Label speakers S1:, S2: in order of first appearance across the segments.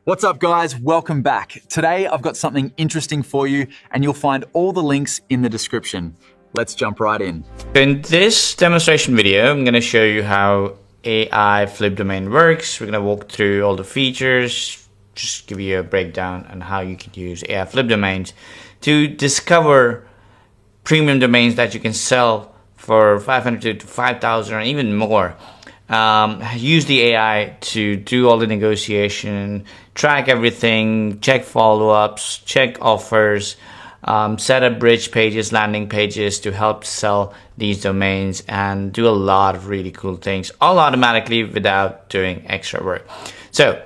S1: What's up, guys? Welcome back. Today, I've got something interesting for you, and you'll find all the links in the description. Let's jump right in.
S2: In this demonstration video, I'm going to show you how AIFlipDomain works. We're going to walk through all the features, just give you a breakdown on how you can use AIFlipDomains to discover premium domains that you can sell for $500 to $5,000 or even more. Use the AI to do all the negotiation, track everything, check follow-ups, check offers, set up bridge pages, landing pages to help sell these domains, and do a lot of really cool things all automatically without doing extra work. So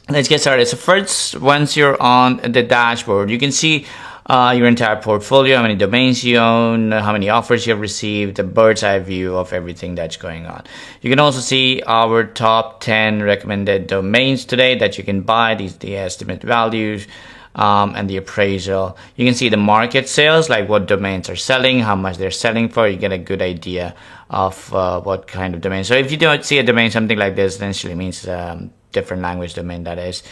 S2: let's get started. So first, once you're on the dashboard, you can see your entire portfolio, how many domains you own, how many offers you've received, a bird's eye view of everything that's going on. You can also see our top 10 recommended domains today that you can buy, the estimate values, and the appraisal. You can see the market sales, like what domains are selling, how much they're selling for. You get a good idea of what kind of domain. So if you don't see a domain, something like this, essentially means different language domain that is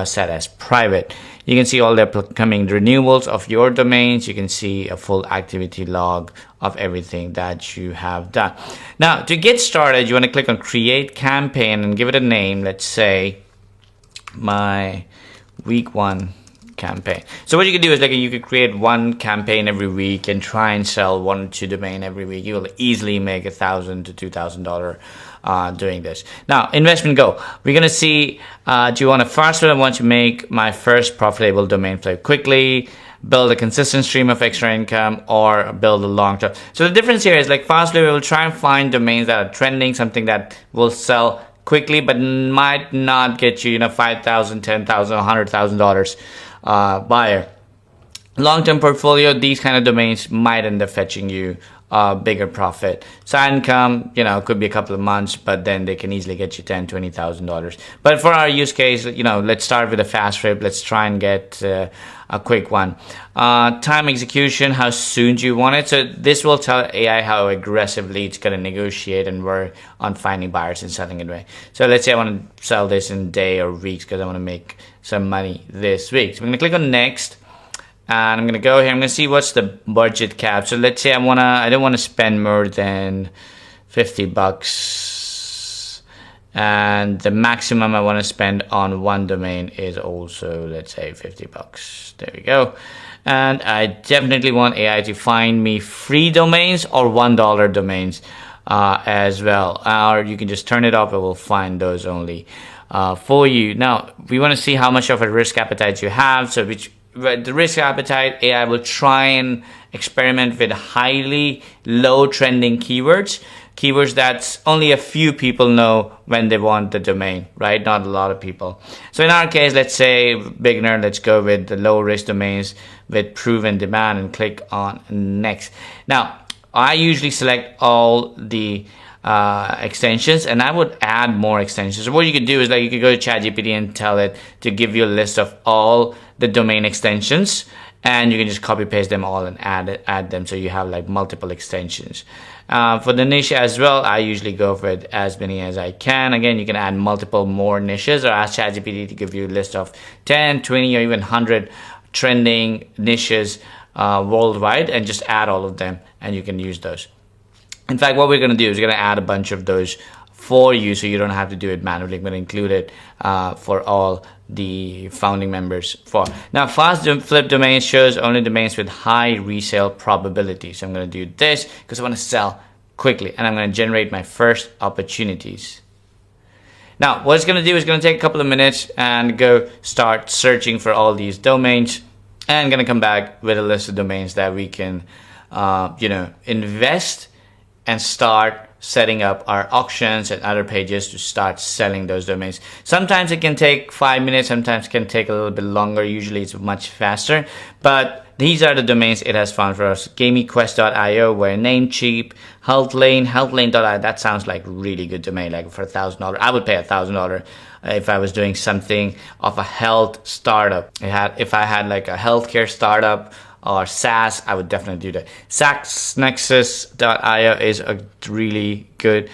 S2: set as private. You can see all the upcoming renewals of your domains. You can see a full activity log of everything that you have done. Now, to get started, you want to click on Create Campaign and give it a name. Let's say my week 1 campaign. So what you can do is you could create one campaign every week and try and sell 1 or 2 domain every week. You will easily make $1,000 to $2,000 doing this. Now, investment go. We're going to see, do you want to fast flip? I want to make my first profitable domain flip quickly, build a consistent stream of extra income, or build a long term. So the difference here is fast flip, we will try and find domains that are trending, something that will sell quickly, but might not get you, $5,000, $10,000, $100,000 buyer. Long-term portfolio, these kind of domains might end up fetching you bigger profit. Side income, could be a couple of months, but then they can easily get you $10,000, $20,000. But for our use case, let's start with a fast flip. Let's try and get a quick one. Time execution, how soon do you want it? So this will tell AI how aggressively it's going to negotiate and work on finding buyers and selling it away. So let's say I want to sell this in a day or weeks because I want to make some money this week. So I'm going to click on next. And I'm going to go here. I'm going to see what's the budget cap. So let's say I don't want to spend more than $50. And the maximum I want to spend on one domain is also, let's say, $50. There we go. And I definitely want AI to find me free domains or $1 domains as well. Or you can just turn it off. It will find those only for you. Now, we want to see how much of a risk appetite you have. So the risk appetite, AI will try and experiment with highly low trending keywords that only a few people know when they want the domain, right? Not a lot of people. So in our case, let's say beginner, let's go with the low risk domains with proven demand and click on next. Now, I usually select all the extensions, and I would add more extensions. So what you could do is you could go to ChatGPT and tell it to give you a list of all the domain extensions, and you can just copy paste them all and add them, so you have multiple extensions. For the niche as well, I usually go for it as many as I can. Again, you can add multiple more niches, or ask ChatGPT to give you a list of 10, 20, or even 100 trending niches worldwide, and just add all of them, and you can use those. In fact, what we're going to do is we're going to add a bunch of those for you, so you don't have to do it manually. I'm going to include it for all the founding members. Now, fast flip domains shows only domains with high resale probability. So I'm going to do this because I want to sell quickly, and I'm going to generate my first opportunities. Now, what it's going to do is going to take a couple of minutes and go start searching for all these domains, and I'm going to come back with a list of domains that we can, invest and start setting up our auctions and other pages to start selling those domains. Sometimes it can take 5 minutes, sometimes it can take a little bit longer. Usually it's much faster, but these are the domains it has found for us. GameyQuest.io, where Namecheap, Healthlane.io. That sounds like a really good domain, for $1,000. I would pay $1,000 if I was doing something of a health startup. If I had a healthcare startup or SaaS, I would definitely do that. SaaSnexus.io is a really good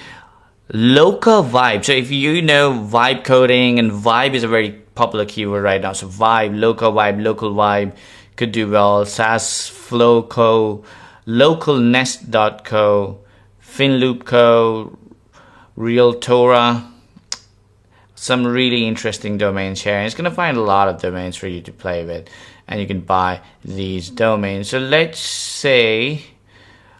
S2: local vibe. So if you know vibe coding, and vibe is a very popular keyword right now. So vibe, local vibe could do well. SAS Flow Co, localnest.co, finloopco, realtora. Some really interesting domains here. And it's going to find a lot of domains for you to play with, and you can buy these domains. So let's say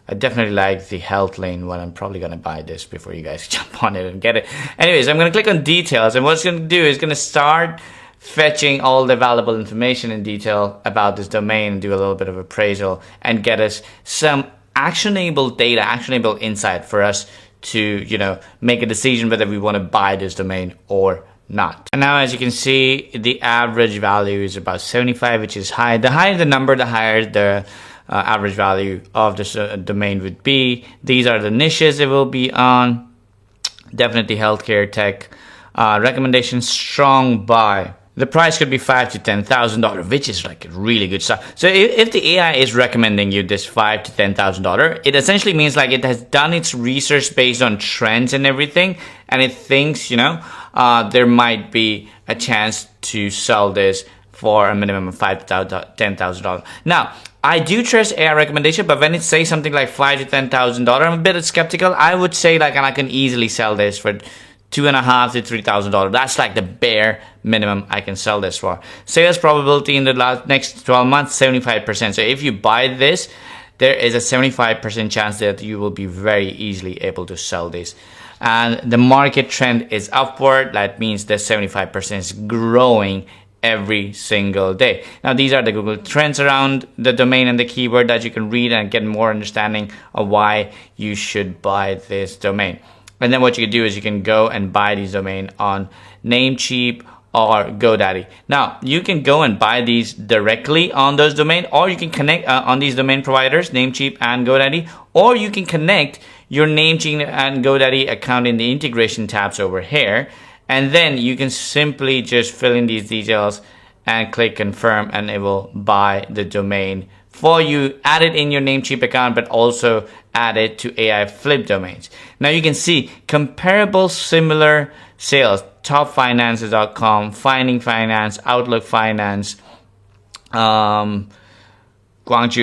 S2: I definitely like the health lane one. I'm probably going to buy this before you guys jump on it and get it. Anyways, I'm going to click on details, and what it's going to do is going to start fetching all the valuable information in detail about this domain and do a little bit of appraisal and get us some actionable data, actionable insight for us to, you know, make a decision whether we want to buy this domain or not. And now, as you can see, the average value is about 75, which is high. The higher the number, the higher the average value of this domain would be. These are the niches it will be on. Definitely healthcare, tech. Recommendation, strong buy. The price could be $5,000 to $10,000, which is like really good stuff. So if the AI is recommending you this $5,000 to $10,000, it essentially means like it has done its research based on trends and everything, and it thinks, you know, there might be a chance to sell this for a minimum of $5,000 to $10,000. Now, I do trust AI recommendation, but when it says something like $5,000 to $10,000, I'm a bit skeptical. I would say like, and I can easily sell this for $2,500 to $3,000. That's like the bare minimum I can sell this for. Sales probability in the next 12 months, 75%. So if you buy this, there is a 75% chance that you will be very easily able to sell this. And the market trend is upward. That means that 75% is growing every single day. Now, these are the Google trends around the domain and the keyword that you can read and get more understanding of why you should buy this domain. And then what you can do is you can go and buy these domain on Namecheap or GoDaddy. Now, you can go and buy these directly on those domain, or you can connect on these domain providers, Namecheap and GoDaddy, or you can connect your Namecheap and GoDaddy account in the integration tabs over here. And then you can simply just fill in these details and click confirm, and it will buy the domain for you. Add it in your Namecheap account, but also add it to AIFlipDomains. Now you can see comparable similar sales, topfinances.com, Finding Finance, Outlook Finance, Guangzhou,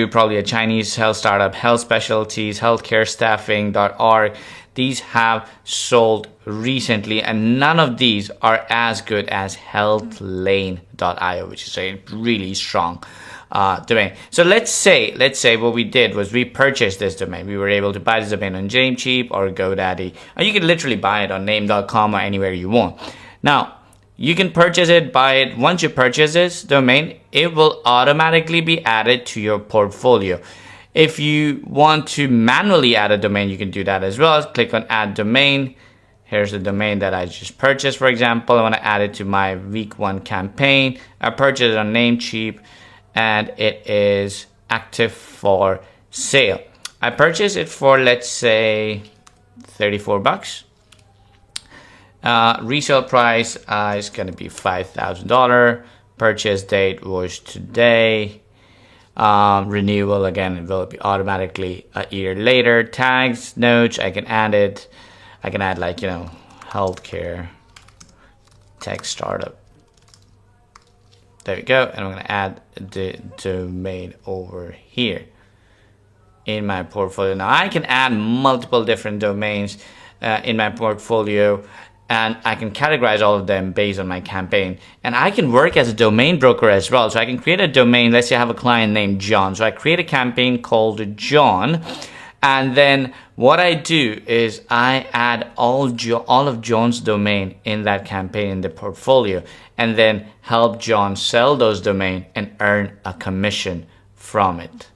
S2: probably a Chinese health startup, Health Specialties, Healthcare Staffing.org. These have sold recently, and none of these are as good as healthlane.io, which is a really strong domain. So let's say what we did was we purchased this domain. We were able to buy this domain on Namecheap or GoDaddy, or you can literally buy it on name.com or anywhere you want. Now, you can purchase it, buy it. Once you purchase this domain, it will automatically be added to your portfolio. If you want to manually add a domain, you can do that as well. Click on add domain. Here's the domain that I just purchased. For example, I want to add it to my week 1 campaign. I purchased it on Namecheap, and it is active for sale. I purchased it for, let's say, $34. Resale price is going to be $5,000. Purchase date was today. Renewal, again, it will be automatically a year later. Tags, notes, I can add it. I can add, like, you know, healthcare, tech startup. There we go. And I'm going to add the domain over here in my portfolio. Now I can add multiple different domains in my portfolio, and I can categorize all of them based on my campaign. And I can work as a domain broker as well. So I can create a domain. Let's say I have a client named John. So I create a campaign called John. And then what I do is I add all of John's domain in that campaign in the portfolio, and then help John sell those domain and earn a commission from it.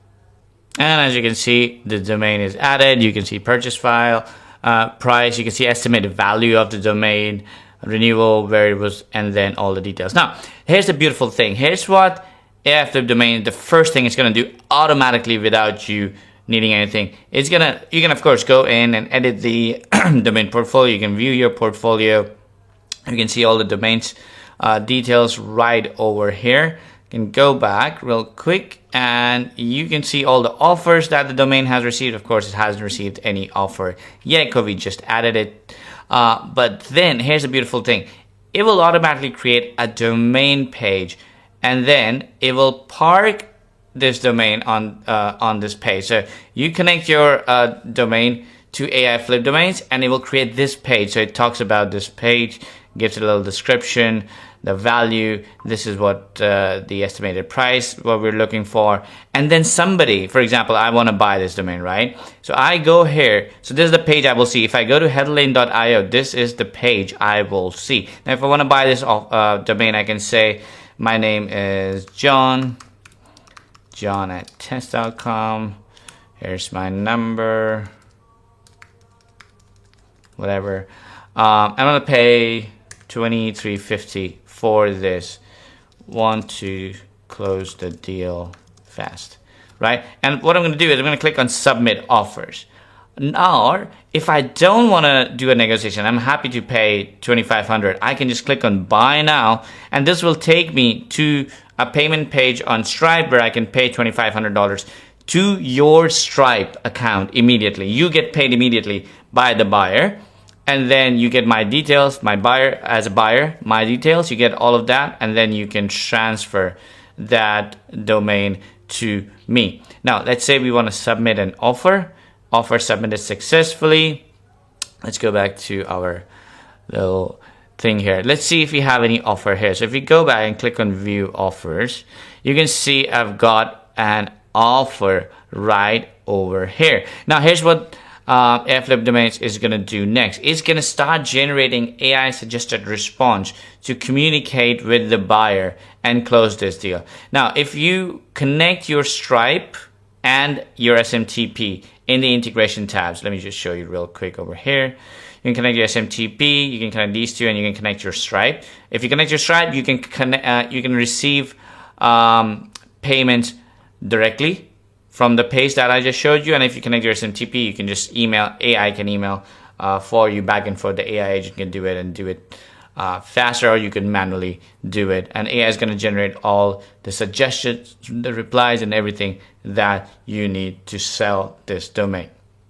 S2: And as you can see, the domain is added. You can see purchase file, price. You can see estimated value of the domain, renewal, where it was, and then all the details. Now, here's the beautiful thing. Here's what AIFlipDomains, the first thing it's going to do automatically without you needing anything. You can of course go in and edit the domain portfolio. You can view your portfolio. You can see all the domains details right over here. You can go back real quick and you can see all the offers that the domain has received. Of course, it hasn't received any offer yet because we just added it. But then here's the beautiful thing. it will automatically create a domain page, and then it will park this domain on this page. So you connect your domain to AIFlipDomains, and it will create this page. So it talks about this page, gives it a little description, the value, this is what the estimated price, what we're looking for. And then somebody, for example, I want to buy this domain, right? So I go here. So this is the page I will see. If I go to headlane.io, this is the page I will see. Now, if I want to buy this domain, I can say, my name is John at test.com. Here's my number, whatever. I'm going to pay $23.50 for this. Want to close the deal fast, right? And what I'm going to do is I'm going to click on submit offers. Now, if I don't want to do a negotiation, I'm happy to pay $2,500. I can just click on buy now, and this will take me to a payment page on Stripe where I can pay $2,500 to your Stripe account immediately. You get paid immediately by the buyer. And then you get my details, my buyer, as a buyer, my details, you get all of that, and then you can transfer that domain to me. Now, let's say we want to submit an offer. Offer submitted successfully. Let's go back to our little thing here. Let's see if we have any offer here. So if we go back and click on view offers, you can see I've got an offer right over here. Now, here's what AIFlipDomains is going to do next. It's going to start generating AI suggested response to communicate with the buyer and close this deal. Now, if you connect your Stripe and your SMTP in the integration tabs, let me just show you real quick over here. You can connect your SMTP, you can connect these two, and you can connect your Stripe. If you connect your Stripe, you can receive payments directly from the page that I just showed you. And if you connect your SMTP, you can just email, AI can email for you back and forth. The AI agent can do it and do it faster, or you can manually do it. And AI is going to generate all the suggestions, the replies, and everything that you need to sell this domain.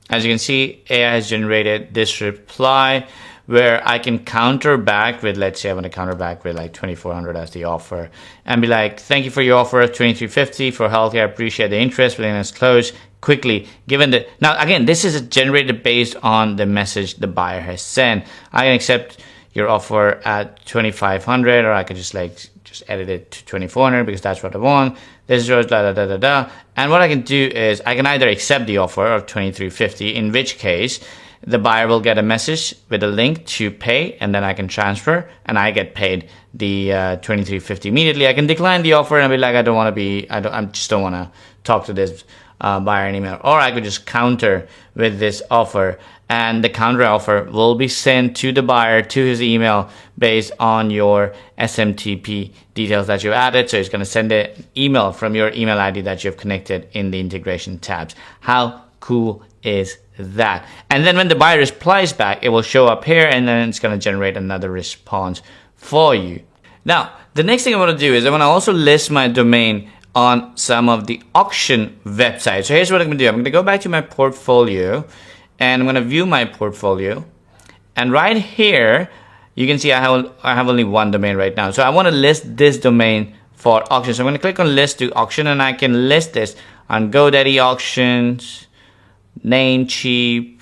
S2: As you can see, AI has generated this reply where I can counter back with, let's say I want to counter back with like $2,400 as the offer, and be like, thank you for your offer of $2,350 for healthcare. I appreciate the interest. Willingness to close quickly. Given the, now again, this is generated based on the message the buyer has sent. I can accept your offer at $2,500, or I could just edit it to $2,400 because that's what I want. This is yours, da da da da da. And what I can do is I can either accept the offer of $2,350, in which case the buyer will get a message with a link to pay, and then I can transfer and I get paid the $2,350 immediately. I can decline the offer and be like, I just don't want to talk to this buyer anymore. Or I could just counter with this offer, and the counter offer will be sent to the buyer to his email based on your SMTP details that you added. So it's going to send an email from your email ID that you've connected in the integration tabs. How cool is that? And then when the buyer replies back, it will show up here, and then it's going to generate another response for you. Now, the next thing I want to do is I want to also list my domain on some of the auction websites. So here's what I'm going to do. I'm going to go back to my portfolio, and I'm going to view my portfolio. And right here, you can see I have only one domain right now. So I want to list this domain for auction. So I'm going to click on list to auction, and I can list this on GoDaddy auctions, Namecheap,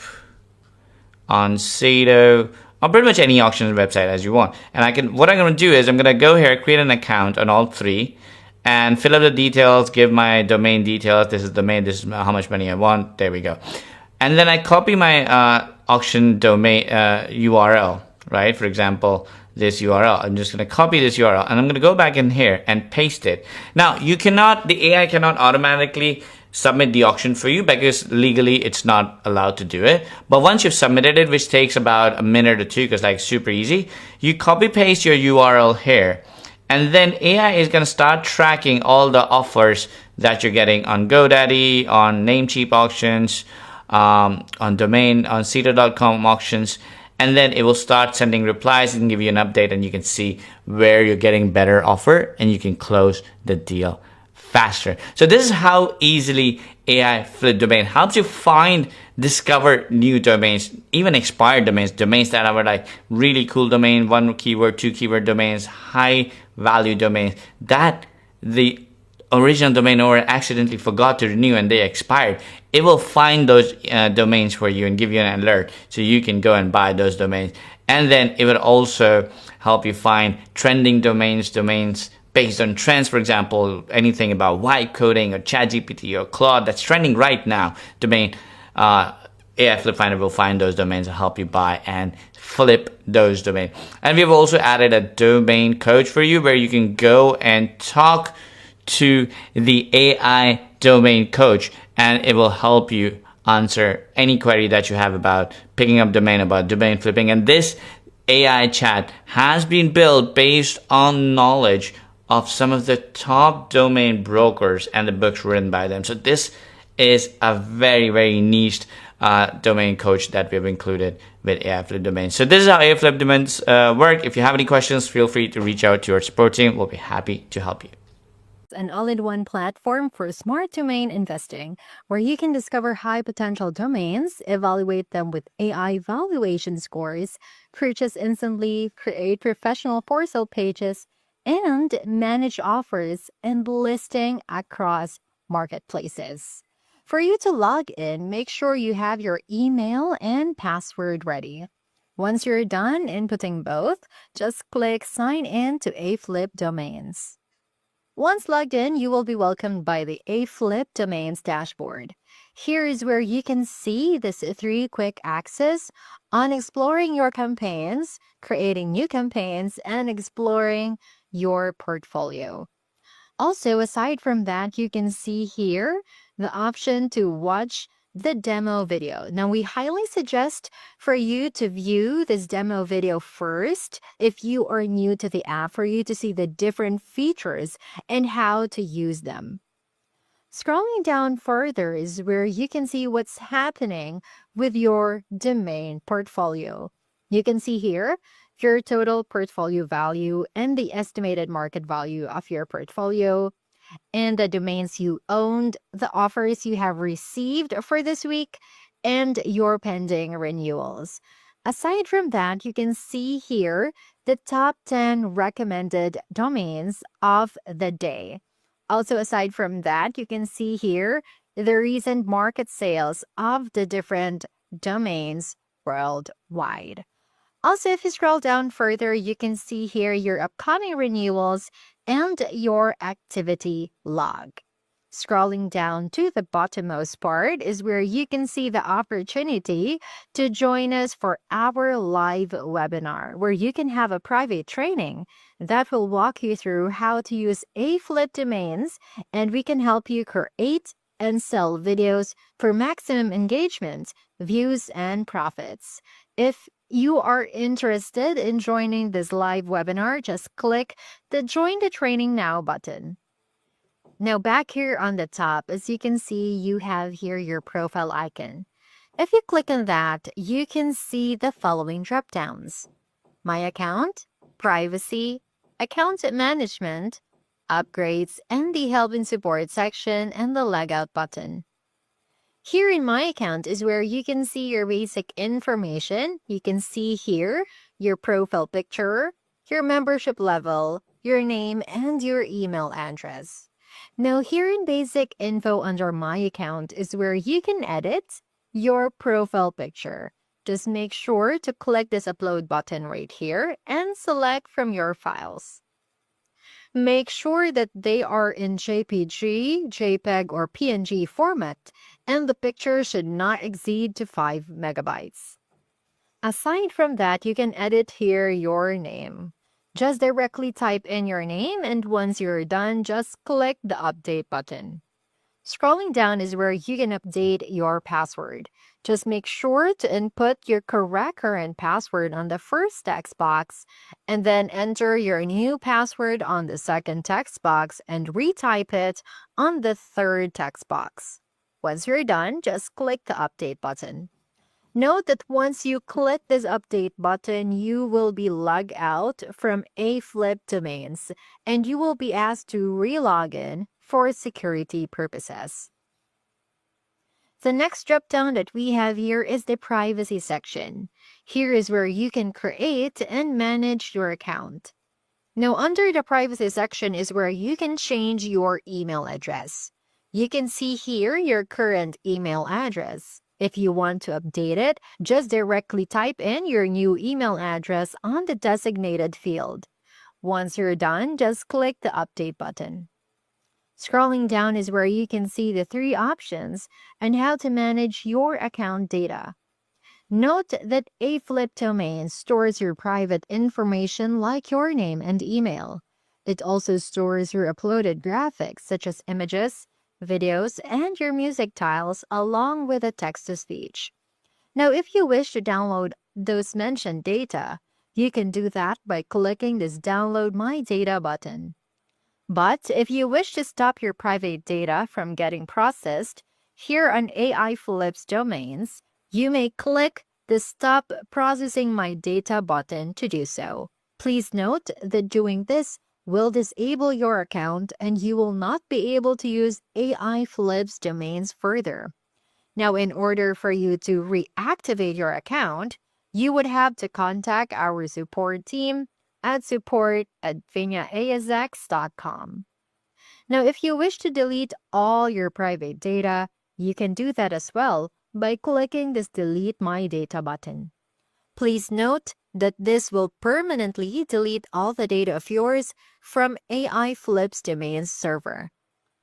S2: on OTO, on pretty much any auction website as you want. And what I'm going to do is I'm going to go here, create an account on all three, and fill up the details, give my domain details. This is domain, this is how much money I want. There we go. And then I copy my auction domain URL, right? For example, this URL. I'm just going to copy this URL, and I'm going to go back in here and paste it. Now, the AI cannot automatically submit the auction for you because legally it's not allowed to do it. But once you've submitted it, which takes about a minute or two because like super easy, you copy paste your URL here, and then AI is going to start tracking all the offers that you're getting on GoDaddy, on Namecheap auctions, on domain, on OTO.com auctions, and then it will start sending replies and give you an update, and you can see where you're getting better offer, and you can close the deal faster. So this is how easily AIFlipDomain helps you find discover new domains, even expired domains, domains that are like really cool domain, 1 keyword, 2 keyword domains, high value domains that the original domain owner accidentally forgot to renew and they expired. It will find those domains for you and give you an alert so you can go and buy those domains. And then it will also help you find trending domains based on trends. For example, anything about vibe coding or ChatGPT or Claude that's trending right now. Domain AI Flip Finder will find those domains and help you buy and flip those domains. And we've also added a domain coach for you where you can go and talk to the AI domain coach and it will help you answer any query that you have about picking up domain, about domain flipping. And this AI chat has been built based on knowledge of some of the top domain brokers and the books written by them. So this is a very, very niche domain coach that we've included with AI Flip Domains. So this is how AI Flip Domains work. If you have any questions, feel free to reach out to our support team. We'll be happy to help you.
S3: An all-in-one platform for smart domain investing, where you can discover high-potential domains, evaluate them with AI valuation scores, purchase instantly, create professional for-sale pages, and manage offers and listing across marketplaces. For you to log in, make sure you have your email and password ready. Once you're done inputting both, just click Sign In to AIFlipDomains. Once logged in, you will be welcomed by the AIFlipDomains dashboard. Here is where you can see this 3 quick access on exploring your campaigns, creating new campaigns, and exploring your portfolio. Also, aside from that, you can see here the option to watch the demo video. Now, we highly suggest for you to view this demo video first if you are new to the app, for you to see the different features and how to use them. Scrolling down further is where you can see what's happening with your domain portfolio. You can see here your total portfolio value and the estimated market value of your portfolio, and the domains you owned, the offers you have received for this week, and your pending renewals. Aside from that, you can see here the top 10 recommended domains of the day. Also, aside from that, you can see here the recent market sales of the different domains worldwide. Also, if you scroll down further, you can see here your upcoming renewals and your activity log. Scrolling down to the bottommost part is where you can see the opportunity to join us for our live webinar, where you can have a private training that will walk you through how to use AIFlipDomains, and we can help you create and sell videos for maximum engagement, views, and profits. If you are interested in joining this live webinar, just click the Join the Training Now button. Now, back here on the top, as you can see, you have here your profile icon. If you click on that, you can see the following drop-downs: My Account, Privacy, Account Management, Upgrades, and the Help and Support section, and the Logout button. Here in My Account is where you can see your basic information. You can see here your profile picture, your membership level, your name, and your email address. Now, here in Basic Info under My Account is where you can edit your profile picture. Just make sure to click this Upload button right here and select from your files. Make sure that they are in JPG, JPEG, or PNG format, and the picture should not exceed to 5 megabytes. Aside from that, you can edit here your name. Just directly type in your name, and once you're done, just click the Update button. Scrolling down is where you can update your password. Just make sure to input your correct current password on the first text box, and then enter your new password on the second text box and retype it on the third text box. Once you're done, just click the Update button. Note that once you click this Update button, you will be logged out from AIFlipDomains, and you will be asked to re-log in for security purposes. The next drop-down that we have here is the privacy section. Here is where you can create and manage your account. Now, under the privacy section is where you can change your email address. You can see here your current email address. If you want to update it, just directly type in your new email address on the designated field. Once you're done, just click the update button. Scrolling down is where you can see the 3 options and how to manage your account data. Note that AIFlipDomains stores your private information like your name and email. It also stores your uploaded graphics such as images, videos, and your music tiles along with a text-to-speech. Now, if you wish to download those mentioned data, you can do that by clicking this Download My Data button. But if you wish to stop your private data from getting processed, here on AIFlipDomains, you may click the Stop Processing My Data button to do so. Please note that doing this will disable your account and you will not be able to use AIFlipDomains further. Now, in order for you to reactivate your account, you would have to contact our support team at support@vinyaasx.com. Now, if you wish to delete all your private data, you can do that as well by clicking this Delete My Data button. Please note that this will permanently delete all the data of yours from AIFlipDomains server.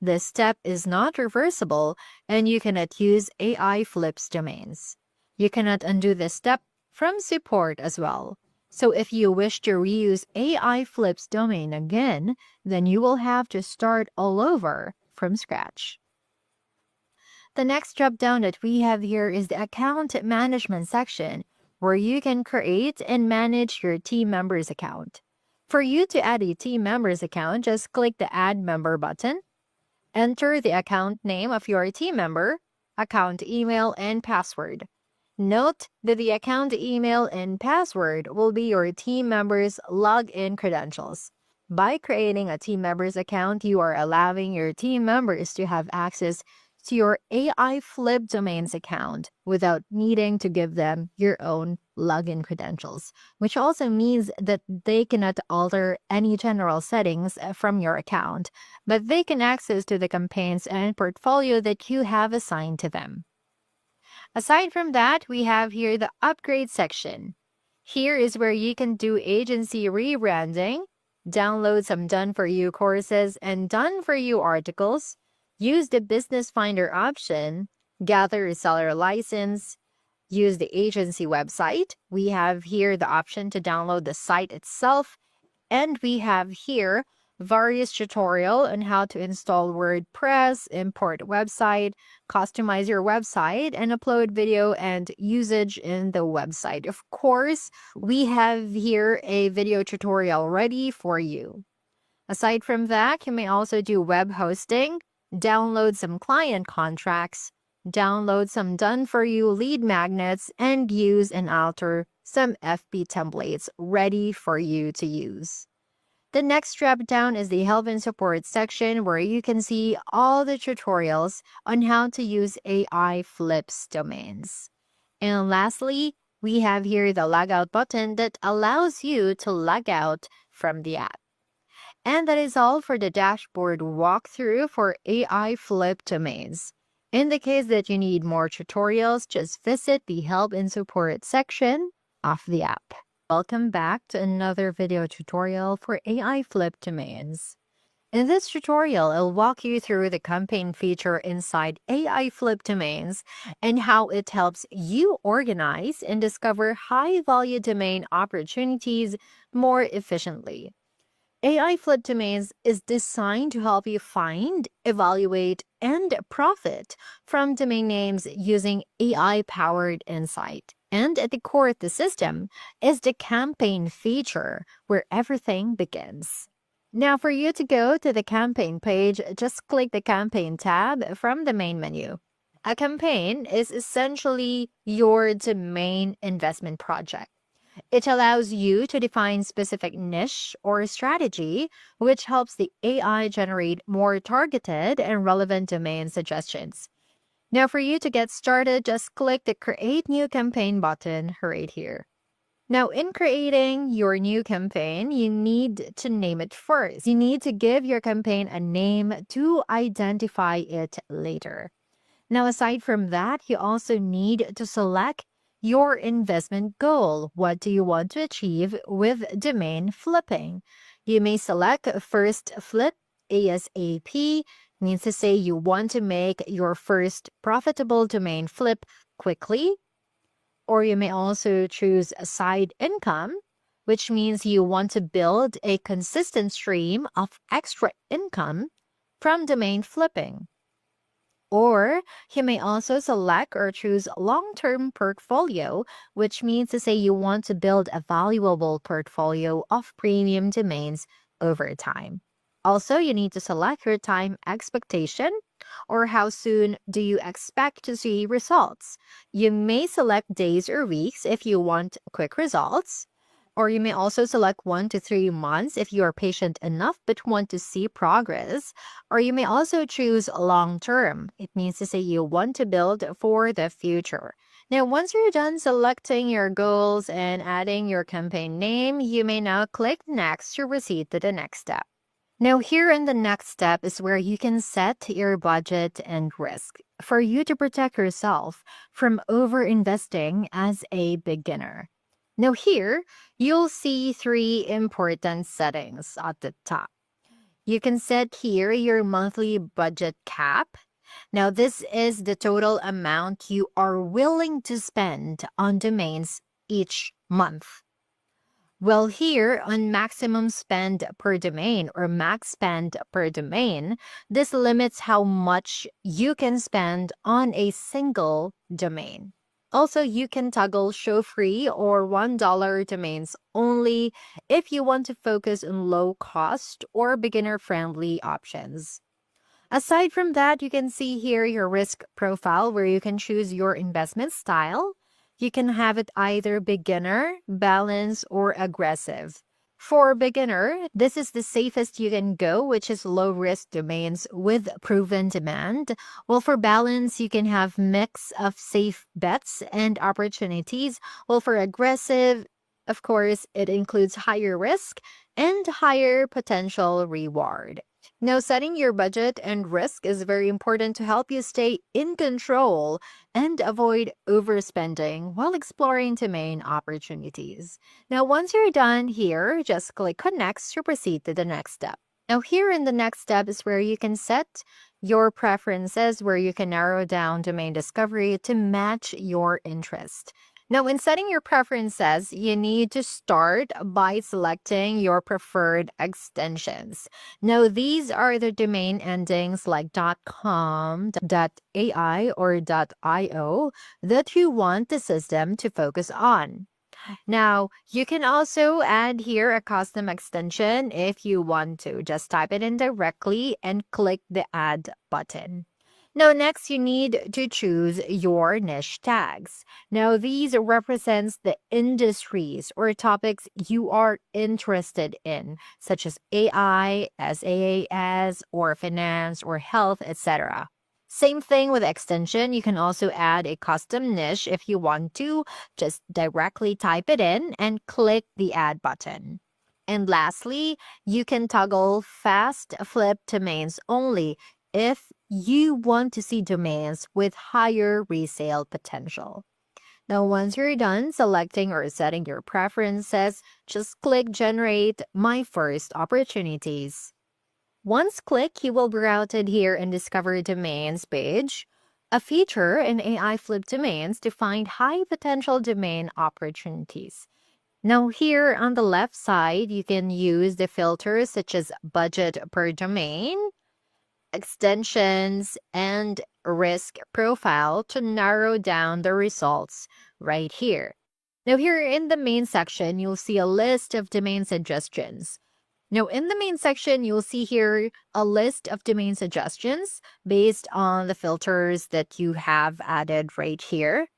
S3: This step is not reversible and you cannot use AIFlipDomains. You cannot undo this step from support as well. So if you wish to reuse AIFlipDomain again, then you will have to start all over from scratch. The next drop-down that we have here is the account management section, where you can create and manage your team members account. For you to add a team members account, just click the Add Member button. Enter the account name of your team member, account email, and password. Note that the account email and password will be your team members' login credentials. By creating a team members account, you are allowing your team members to have access to your AIFlipDomains account without needing to give them your own login credentials, which also means that they cannot alter any general settings from your account, but they can access to the campaigns and portfolio that you have assigned to them. Aside from that, we have here the upgrade section. Here is where you can do agency rebranding, download some done-for-you courses and done-for-you articles, use the Business Finder option, gather a seller license, use the agency website. We have here the option to download the site itself, and we have here various tutorial on how to install WordPress, import website, customize your website, and upload video and usage in the website. Of course, we have here a video tutorial ready for you. Aside from that, you may also do web hosting, download some client contracts, download some done-for-you lead magnets, and use and alter some FB templates ready for you to use. The next drop-down is the help and support section, where you can see all the tutorials on how to use AIFlipDomains. And lastly, we have here the logout button that allows you to log out from the app. And that is all for the dashboard walkthrough for AIFlipDomains. In the case that you need more tutorials, just visit the help and support section of the app. Welcome back to another video tutorial for AIFlipDomains. In this tutorial, I'll walk you through the campaign feature inside AIFlipDomains and how it helps you organize and discover high-value domain opportunities more efficiently. AIFlipDomains is designed to help you find, evaluate, and profit from domain names using AI-powered insight. And at the core of the system is the campaign feature, where everything begins. Now, for you to go to the campaign page, just click the campaign tab from the main menu. A campaign is essentially your domain investment project. It allows you to define specific niche or strategy, which helps the AI generate more targeted and relevant domain suggestions. Now, for you to get started, just click the Create New Campaign button right here. Now, in creating your new campaign, you need to name it first. You need to give your campaign a name to identify it later. Now, aside from that, you also need to select your investment goal. What do you want to achieve with domain flipping? You may select first flip ASAP, means to say you want to make your first profitable domain flip quickly. Or you may also choose a side income, which means you want to build a consistent stream of extra income from domain flipping. Or you may also select or choose long-term portfolio, which means to say you want to build a valuable portfolio of premium domains over time. Also, you need to select your time expectation, or how soon do you expect to see results. You may select days or weeks if you want quick results. Or you may also select 1 to 3 months if you are patient enough but want to see progress. Or you may also choose long term. It means to say you want to build for the future. Now, once you're done selecting your goals and adding your campaign name, you may now click Next to proceed to the next step. Now, here in the next step is where you can set your budget and risk for you to protect yourself from over-investing as a beginner. Now, here you'll see 3 important settings at the top. You can set here your monthly budget cap. Now, this is the total amount you are willing to spend on domains each month. Well, here on maximum spend per domain or max spend per domain, this limits how much you can spend on a single domain. Also, you can toggle show free or $1 domains only if you want to focus on low cost or beginner friendly options. Aside from that, you can see here your risk profile where you can choose your investment style. You can have it either beginner, balanced, or aggressive. For beginner, this is the safest you can go, which is low risk domains with proven demand. While for balance, you can have mix of safe bets and opportunities. While for aggressive, of course, it includes higher risk and higher potential reward. Now, setting your budget and risk is very important to help you stay in control and avoid overspending while exploring domain opportunities. Now, once you're done here, just click on Next to proceed to the next step. Now, here in the next step is where you can set your preferences, where you can narrow down domain discovery to match your interest. Now, in setting your preferences, you need to start by selecting your preferred extensions. Now, these are the domain endings like .com, .ai, or .io that you want the system to focus on. Now, you can also add here a custom extension if you want to. Just type it in directly and click the Add button. Now, next, you need to choose your niche tags. Now, these represents the industries or topics you are interested in, such as AI, SaaS, or finance, or health, etc. Same thing with extension. You can also add a custom niche if you want to. Just directly type it in and click the Add button. And lastly, you can toggle Fast Flip Domains only if you want to see domains with higher resale potential. Now, once you're done selecting or setting your preferences, just click Generate My First Opportunities. Once click, you will be routed here in Discover Domains page, a feature in AIFlipDomains to find high potential domain opportunities. Now, here on the left side, you can use the filters such as budget per domain, extensions, and risk profile to narrow down the results right here. Now, here in the main section, you'll see a list of domain suggestions. Now, in the main section, you'll see here a list of domain suggestions based on the filters that you have added right here.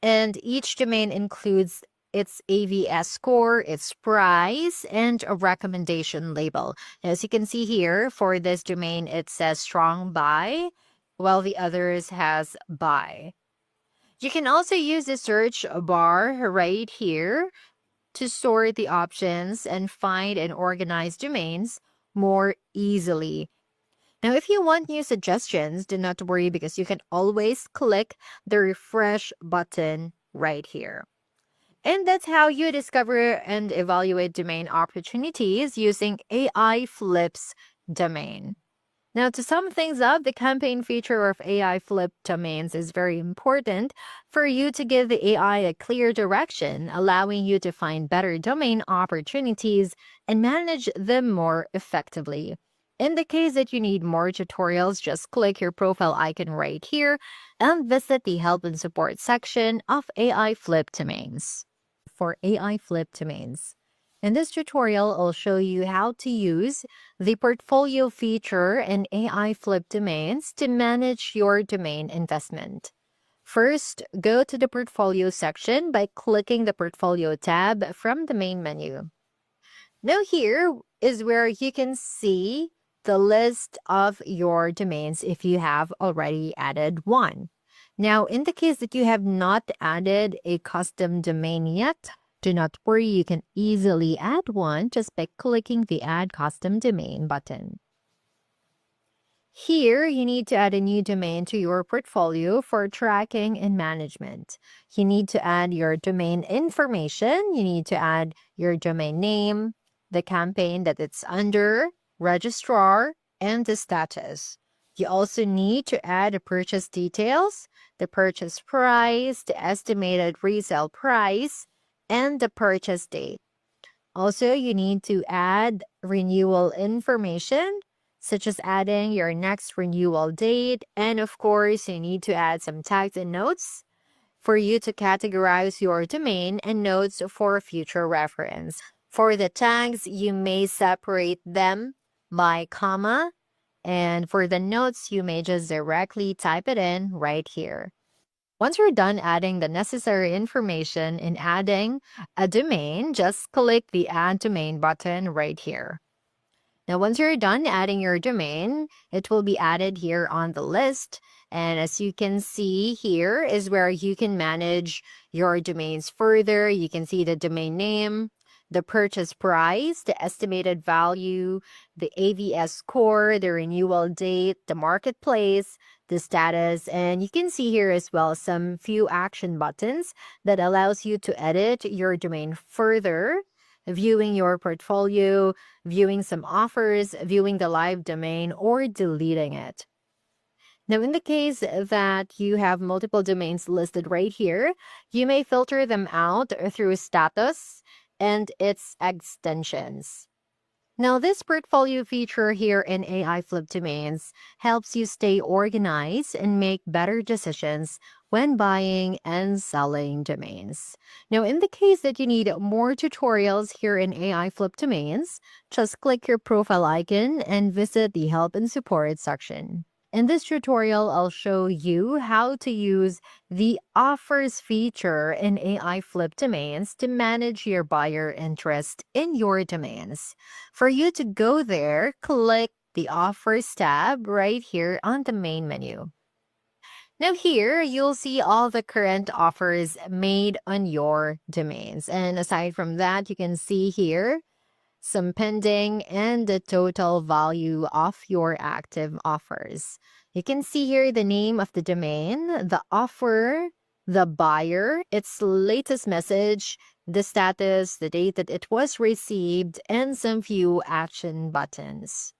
S3: And each domain includes its AVS score, its price, and a recommendation label. As you can see here, for this domain, it says strong buy. while the others has buy. You can also use the search bar right here to sort the options and find and organize domains more easily. Now, if you want new suggestions, do not worry because you can always click the refresh button right here. And that's how you discover and evaluate domain opportunities using AI Flips domain. Now, to sum things up, the campaign feature of AI Flip domains is very important for you to give the AI a clear direction, allowing you to find better domain opportunities and manage them more effectively. In the case that you need more tutorials, just click your profile icon right here and visit the help and support section of AI Flip domains. For AI Flip domains. In this tutorial, I'll show you how to use the portfolio feature in AI Flip domains to manage your domain investment. First, go to the portfolio section by clicking the portfolio tab from the main menu. Now here is where you can see the list of your domains if you have already added one. Now, in the case that you have not added a custom domain yet, do not worry, you can easily add one just by clicking the Add Custom Domain button. Here, you need to add a new domain to your portfolio for tracking and management. You need to add your domain information. You need to add your domain name, the campaign that it's under, registrar, and the status. You also need to add the purchase details, the purchase price, the estimated resale price, and the purchase date. Also, you need to add renewal information, such as adding your next renewal date. And of course, you need to add some tags and notes for you to categorize your domain and notes for future reference. For the tags, you may separate them by comma. And for the notes, you may just directly type it in right here. Once you're done adding the necessary information and adding a domain, just click the Add Domain button right here. Now, once you're done adding your domain, it will be added here on the list. And as you can see, here is where you can manage your domains further. You can see the domain name, the purchase price, the estimated value, the AVS score, the renewal date, the marketplace, the status, and you can see here as well some few action buttons that allows you to edit your domain further, viewing your portfolio, viewing some offers, viewing the live domain, or deleting it. Now, in the case that you have multiple domains listed right here, you may filter them out through status and its extensions. Now, this portfolio feature here in AI Flip Domains helps you stay organized and make better decisions when buying and selling domains. Now, in the case that you need more tutorials here in AI Flip Domains, just click your profile icon and visit the help and support section. In this tutorial, I'll show you how to use the offers feature in AI Flip Domains to manage your buyer interest in your domains. For you to go there, click the offers tab right here on the main menu. Now here, you'll see all the current offers made on your domains. And aside from that, you can see here some pending and the total value of your active offers. You can see here the name of the domain, the offer, the buyer, its latest message, the status, the date that it was received, and some few action buttons.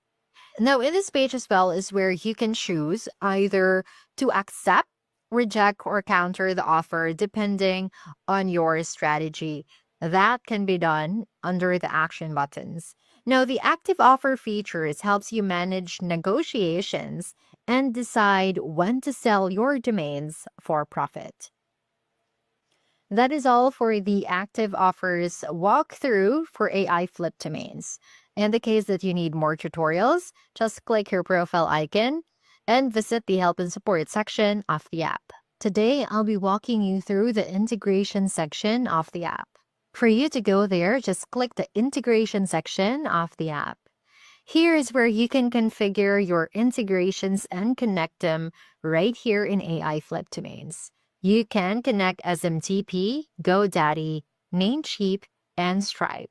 S3: Now, in this page as well is where you can choose either to accept, reject, or counter the offer depending on your strategy. That can be done under the action buttons. Now, the active offer features helps you manage negotiations and decide when to sell your domains for profit. That is all for the active offers walkthrough for AI Flip Domains. In the case that you need more tutorials, just click your profile icon and visit the help and support section of the app. Today, I'll be walking you through the integration section of the app. For you to go there, just click the integration section of the app. Here is where you can configure your integrations and connect them right here in AIFlipDomains. You can connect SMTP, GoDaddy, Namecheap, and Stripe.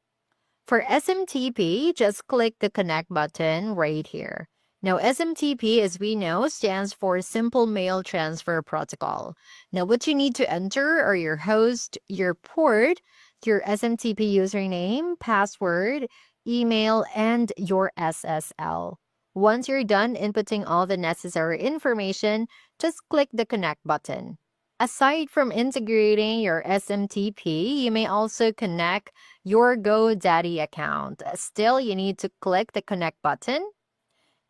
S3: For SMTP, just click the connect button right here. Now, SMTP, as we know, stands for Simple Mail Transfer Protocol. Now, what you need to enter are your host, your port, your SMTP username, password, email, and your SSL. Once you're done inputting all the necessary information, just click the connect button. Aside from integrating your SMTP, you may also connect your GoDaddy account. Still, you need to click the connect button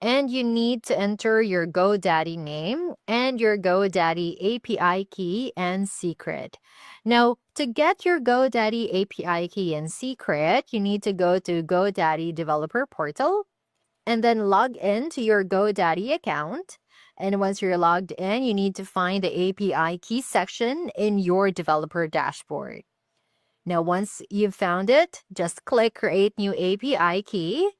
S3: and you need to enter your GoDaddy name and your GoDaddy API key and secret. Now, to get your GoDaddy API key and secret, you need to go to GoDaddy Developer Portal and then log in to your GoDaddy account. And once you're logged in, you need to find the API key section in your developer dashboard. Now, once you've found it, just click Create New API Key.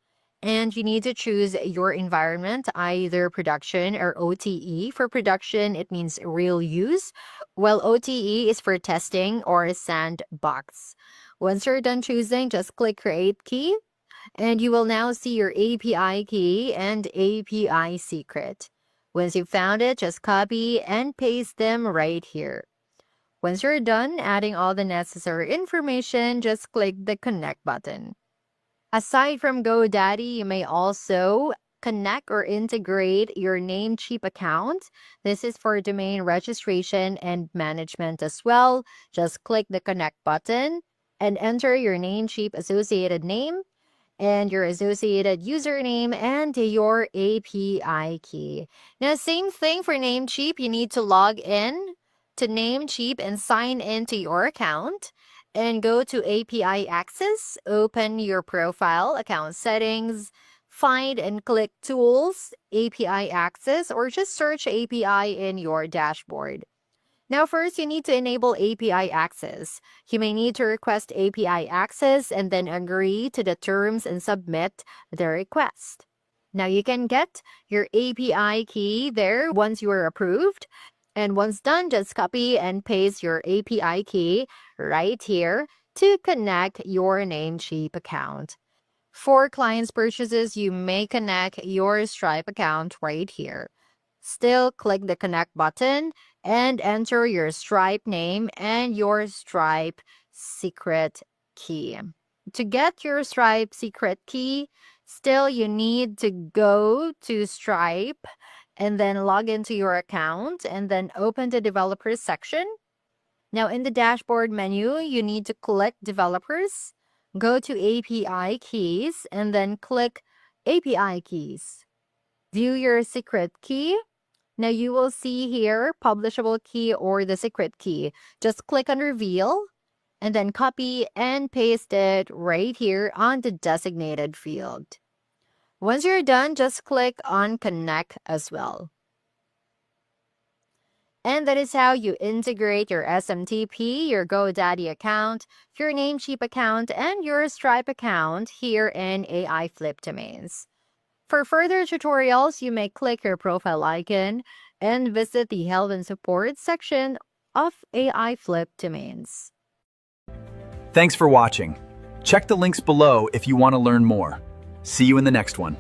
S3: And you need to choose your environment, either production or OTE. For production, it means real use, while OTE is for testing or sandbox. Once you're done choosing, just click Create Key. And you will now see your API key and API secret. Once you've found it, just copy and paste them right here. Once you're done adding all the necessary information, just click the connect button. Aside from GoDaddy, you may also connect or integrate your Namecheap account. This is for domain registration and management as well. Just click the connect button and enter your Namecheap associated name and your associated username and your API key. Now, same thing for Namecheap. You need to log in to Namecheap and sign into your account and go to API Access, open your profile, account settings, find and click Tools, API Access, or just search API in your dashboard. Now, first, you need to enable API access. You may need to request API access and then agree to the terms and submit the request. Now, you can get your API key there once you are approved. And once done, just copy and paste your API key right here to connect your Namecheap account. For clients' purchases, you may connect your Stripe account right here. Still, click the connect button and enter your Stripe name and your Stripe secret key. To get your Stripe secret key, still you need to go to Stripe and then log into your account and then open the developers section. Now in the dashboard menu, you need to click developers, go to API keys and then click API keys. View your secret key. Now you will see here publishable key or the secret key. Just click on reveal and then copy and paste it right here on the designated field. Once you're done, just click on connect as well. And that is how you integrate your SMTP, your GoDaddy account, your Namecheap account, and your Stripe account here in AIFlipDomains. For further tutorials, you may click your profile icon and visit the help and support section of AIFlipDomains.
S1: Thanks for watching. Check the links below if you want to learn more. See you in the next one.